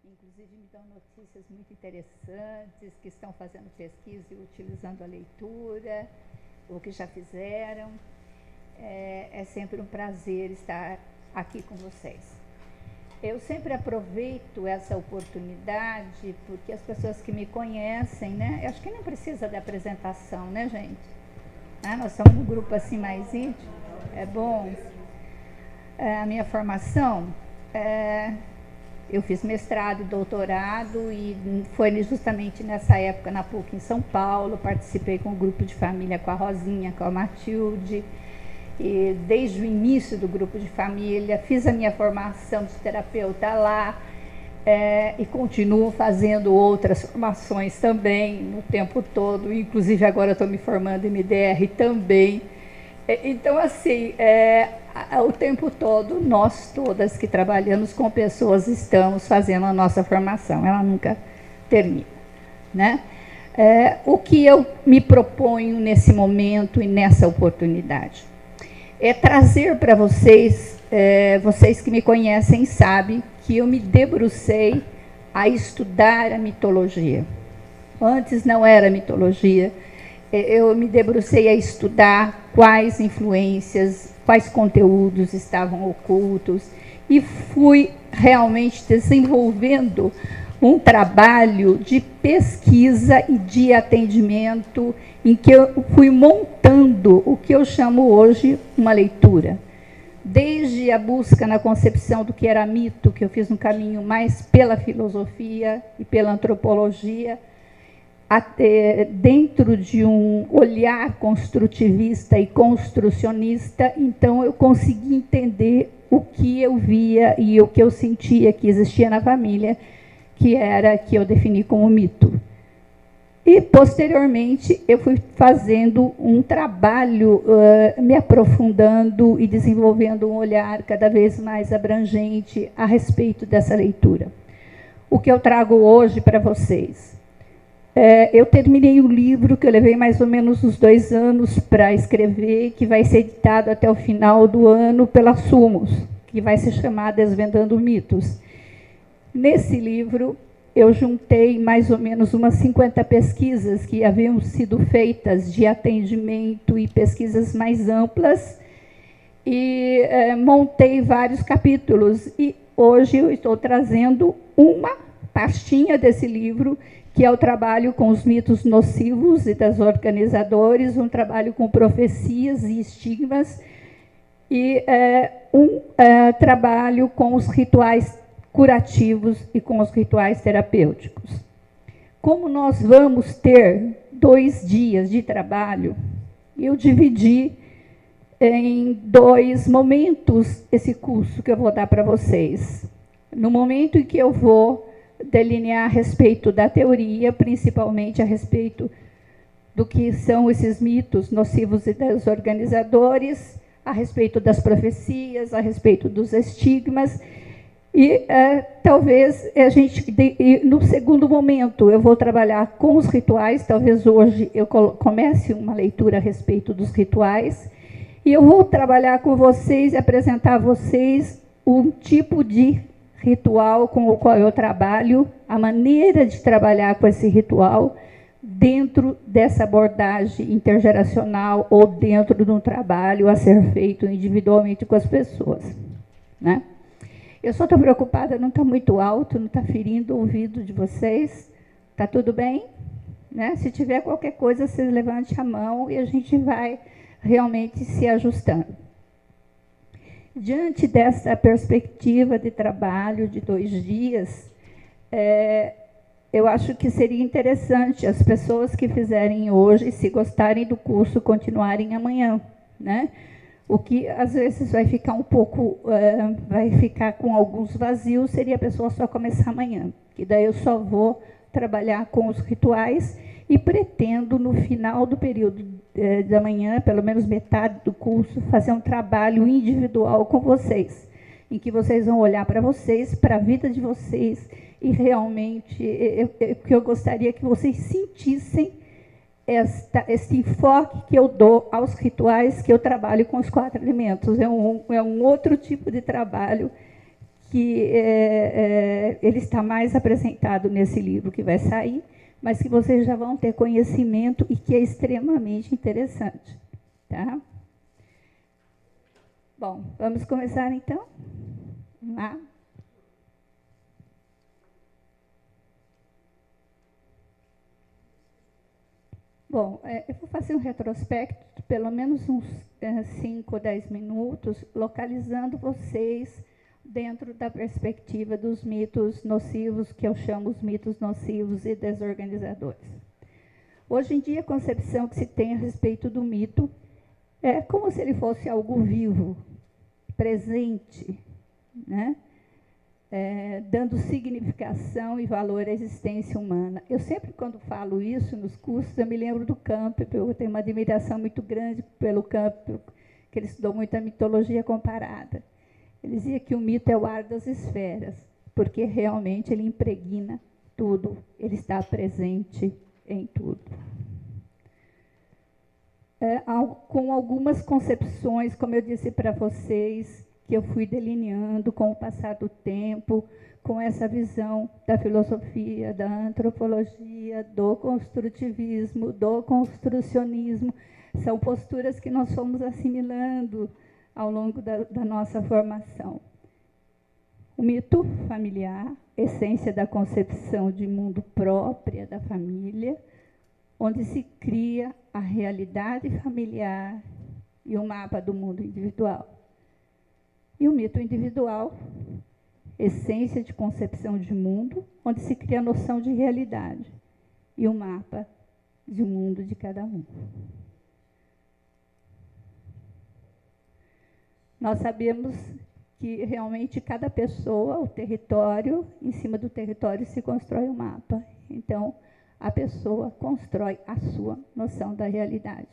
inclusive me dão notícias muito interessantes, que estão fazendo pesquisa e utilizando a leitura, ou que já fizeram. É sempre um prazer estar aqui com vocês. Eu sempre aproveito essa oportunidade, porque as pessoas que me conhecem, né? Eu acho que não precisa de apresentação, né, gente? Nós somos um grupo assim mais íntimo, é bom. A minha formação, eu fiz mestrado e doutorado, e foi justamente nessa época na PUC em São Paulo. Participei com o grupo de família, com a Rosinha, com a Matilde. E desde o início do grupo de família, fiz a minha formação de terapeuta lá, e continuo fazendo outras formações também, no tempo todo, inclusive agora estou me formando em MDR também. Então, assim, o tempo todo, nós todas que trabalhamos com pessoas estamos fazendo a nossa formação, ela nunca termina, né? O que eu me proponho nesse momento e nessa oportunidade é trazer para vocês, vocês que me conhecem sabem que eu me debrucei a estudar a mitologia. Antes não era mitologia, eu me debrucei a estudar quais influências, quais conteúdos estavam ocultos, e fui realmente desenvolvendo um trabalho de pesquisa e de atendimento, em que eu fui montando o que eu chamo hoje uma leitura. Desde a busca na concepção do que era mito, que eu fiz um caminho mais pela filosofia e pela antropologia, até dentro de um olhar construtivista e construcionista. Então eu consegui entender o que eu via e o que eu sentia que existia na família, que eu defini como mito. E, posteriormente, eu fui fazendo um trabalho, me aprofundando e desenvolvendo um olhar cada vez mais abrangente a respeito dessa leitura. O que eu trago hoje para vocês? Eu terminei o livro, que eu levei mais ou menos uns 2 anos para escrever, que vai ser editado até o final do ano pela Sumos, que vai se chamar Desvendando Mitos. Nesse livro, eu juntei mais ou menos umas 50 pesquisas que haviam sido feitas de atendimento e pesquisas mais amplas, e montei vários capítulos. E hoje eu estou trazendo uma pastinha desse livro, que é o trabalho com os mitos nocivos e das organizadores, um trabalho com profecias e estigmas, e trabalho com os rituais curativos e com os rituais terapêuticos. Como nós vamos ter 2 dias de trabalho, eu dividi em 2 momentos esse curso que eu vou dar para vocês. No momento em que eu vou delinear a respeito da teoria, principalmente a respeito do que são esses mitos nocivos e dos organizadores, a respeito das profecias, a respeito dos estigmas. E talvez a gente, no segundo momento, eu vou trabalhar com os rituais. Talvez hoje eu comece uma leitura a respeito dos rituais, e eu vou trabalhar com vocês e apresentar a vocês um tipo de ritual com o qual eu trabalho, a maneira de trabalhar com esse ritual dentro dessa abordagem intergeracional ou dentro de um trabalho a ser feito individualmente com as pessoas, né? Eu só estou preocupada, não está muito alto, não está ferindo o ouvido de vocês. Está tudo bem? Né? Se tiver qualquer coisa, vocês levantem a mão e a gente vai realmente se ajustando. Diante dessa perspectiva de trabalho de 2 dias, eu acho que seria interessante as pessoas que fizerem hoje, se gostarem do curso, continuarem amanhã, né? O que, às vezes, vai ficar um pouco, vai ficar com alguns vazios, seria a pessoa só começar amanhã. E daí eu só vou trabalhar com os rituais e pretendo, no final do período da manhã, pelo menos metade do curso, fazer um trabalho individual com vocês, em que vocês vão olhar para vocês, para a vida de vocês, e realmente, que eu gostaria que vocês sentissem esse enfoque que eu dou aos rituais, que eu trabalho com os 4 elementos. É um outro tipo de trabalho que ele está mais apresentado nesse livro que vai sair, mas que vocês já vão ter conhecimento e que é extremamente interessante. Tá? Bom, vamos começar então? Vamos lá. Bom, eu vou fazer um retrospecto, pelo menos uns 5 ou 10 minutos, localizando vocês dentro da perspectiva dos mitos nocivos, que eu chamo os mitos nocivos e desorganizadores. Hoje em dia, a concepção que se tem a respeito do mito é como se ele fosse algo vivo, presente, né? Dando significação e valor à existência humana. Eu sempre, quando falo isso nos cursos, eu me lembro do Campbell. Eu tenho uma admiração muito grande pelo Campbell, que ele estudou muito a mitologia comparada. Ele dizia que o mito é o ar das esferas, porque realmente ele impregna tudo, ele está presente em tudo. Com algumas concepções, como eu disse para vocês, que eu fui delineando com o passar do tempo, com essa visão da filosofia, da antropologia, do construtivismo, do construcionismo. São posturas que nós fomos assimilando ao longo da nossa formação. O mito familiar, essência da concepção de mundo própria da família, onde se cria a realidade familiar e o mapa do mundo individual. E o mito individual, essência de concepção de mundo, onde se cria a noção de realidade e o mapa de mundo de cada um. Nós sabemos que realmente cada pessoa, o território, em cima do território se constrói um mapa. Então, a pessoa constrói a sua noção da realidade.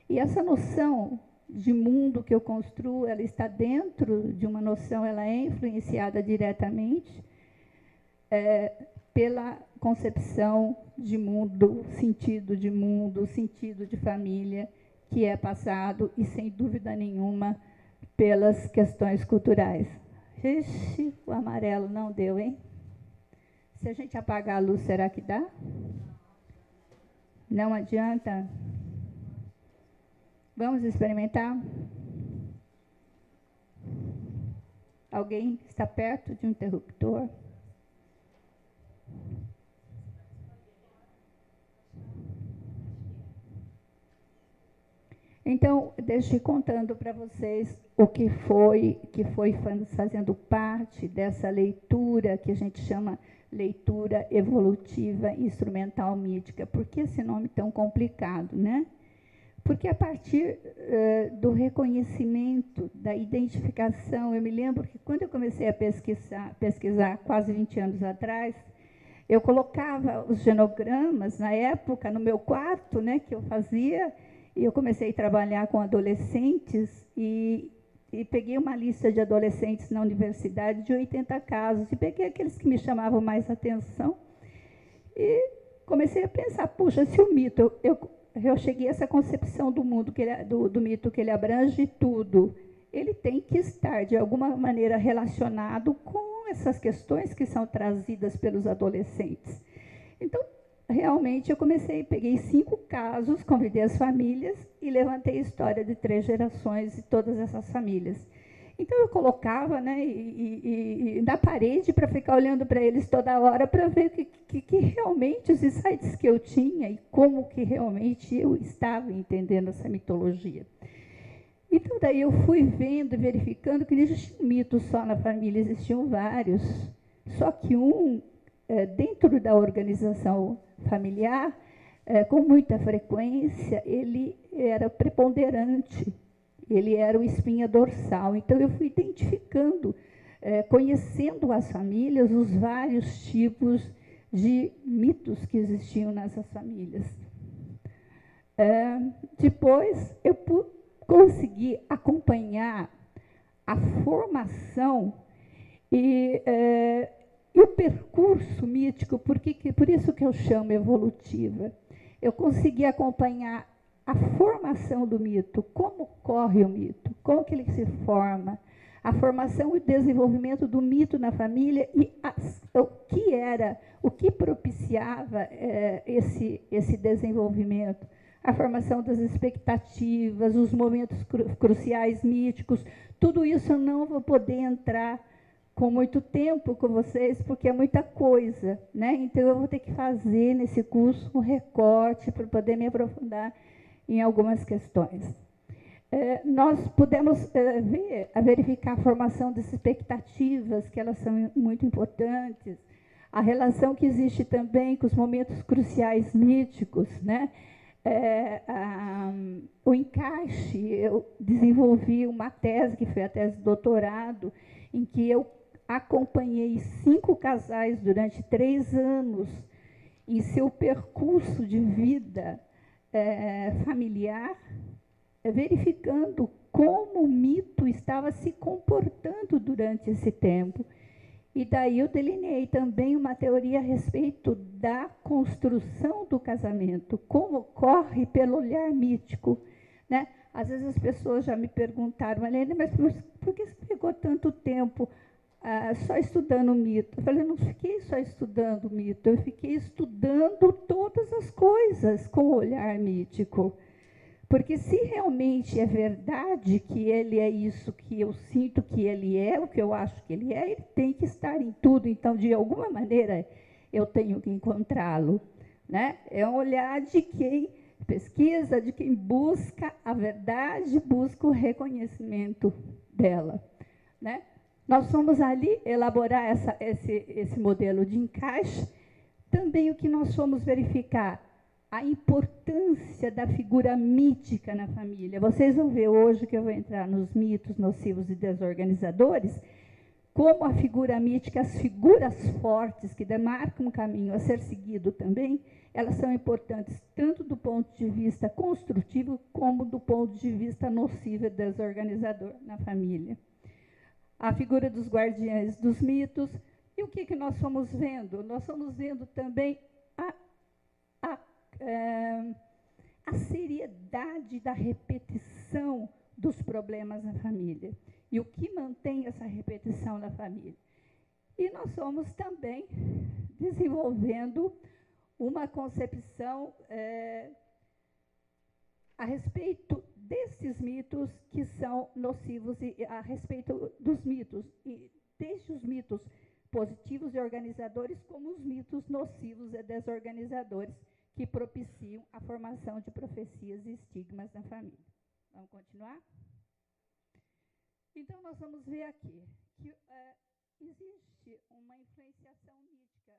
E essa noção de mundo que eu construo, ela está dentro de uma noção, ela é influenciada diretamente pela concepção de mundo, sentido de família, que é passado, e sem dúvida nenhuma, pelas questões culturais. Ixi, o amarelo não deu, hein? Se a gente apagar a luz, será que dá? Não adianta? Vamos experimentar? Alguém está perto de um interruptor? Então, deixe ir contando para vocês o que foi fazendo parte dessa leitura que a gente chama leitura evolutiva instrumental mítica. Por que esse nome tão complicado, né? Porque a partir do reconhecimento, da identificação, eu me lembro que quando eu comecei a pesquisar quase 20 anos atrás, eu colocava os genogramas, na época, no meu quarto, né, que eu fazia, e eu comecei a trabalhar com adolescentes, e peguei uma lista de adolescentes na universidade de 80 casos, e peguei aqueles que me chamavam mais atenção, e comecei a pensar, puxa, se o mito... Eu cheguei a essa concepção do mundo, do mito, que ele abrange tudo. Ele tem que estar, de alguma maneira, relacionado com essas questões que são trazidas pelos adolescentes. Então, realmente, eu peguei 5 casos, convidei as famílias e levantei a história de 3 gerações de todas essas famílias. Então, eu colocava, né, na parede para ficar olhando para eles toda hora para ver que realmente os insights que eu tinha e como que realmente eu estava entendendo essa mitologia. Então, daí eu fui vendo e verificando que não existia um mito só na família, existiam vários. Só que dentro da organização familiar, com muita frequência, ele era preponderante. Ele era o espinha dorsal. Então, eu fui identificando, conhecendo as famílias, os vários tipos de mitos que existiam nessas famílias. Depois, eu consegui acompanhar a formação e o percurso mítico, por isso que eu chamo evolutiva. Eu consegui acompanhar a formação do mito, como ocorre o mito, como que ele se forma, a formação e o desenvolvimento do mito na família e o que propiciava esse desenvolvimento, a formação das expectativas, os momentos cruciais míticos, tudo isso eu não vou poder entrar com muito tempo com vocês, porque é muita coisa, né? Então, eu vou ter que fazer nesse curso um recorte para poder me aprofundar em algumas questões. Nós pudemos verificar a formação das expectativas, que elas são muito importantes, a relação que existe também com os momentos cruciais míticos, né? O encaixe, eu desenvolvi uma tese, que foi a tese de doutorado, em que eu acompanhei 5 casais durante 3 anos em seu percurso de vida familiar, verificando como o mito estava se comportando durante esse tempo. E daí eu delineei também uma teoria a respeito da construção do casamento, como ocorre pelo olhar mítico, né? Às vezes as pessoas já me perguntaram, Marlene, mas por que você ficou tanto tempo só estudando o mito? Eu falei, eu não fiquei só estudando o mito, eu fiquei estudando todas as coisas com o olhar mítico. Porque se realmente é verdade que ele é isso que eu sinto que ele é, o que eu acho que ele tem que estar em tudo. Então, de alguma maneira, eu tenho que encontrá-lo, né? É um olhar de quem pesquisa, de quem busca a verdade, busca o reconhecimento dela, né? Nós fomos ali elaborar esse modelo de encaixe. Também o que nós fomos verificar, a importância da figura mítica na família. Vocês vão ver hoje, que eu vou entrar nos mitos nocivos e desorganizadores, como a figura mítica, as figuras fortes que demarcam um caminho a ser seguido também, elas são importantes tanto do ponto de vista construtivo, como do ponto de vista nocivo e desorganizador na família. A figura dos guardiães dos mitos. E o que nós fomos vendo? Nós fomos vendo também a seriedade da repetição dos problemas na família e o que mantém essa repetição na família. E nós fomos também desenvolvendo uma concepção a respeito desses mitos que são nocivos e a respeito dos mitos, e desde os mitos positivos e organizadores como os mitos nocivos e desorganizadores, que propiciam a formação de profecias e estigmas na família. Vamos continuar? Então, nós vamos ver aqui que existe uma influenciação mítica.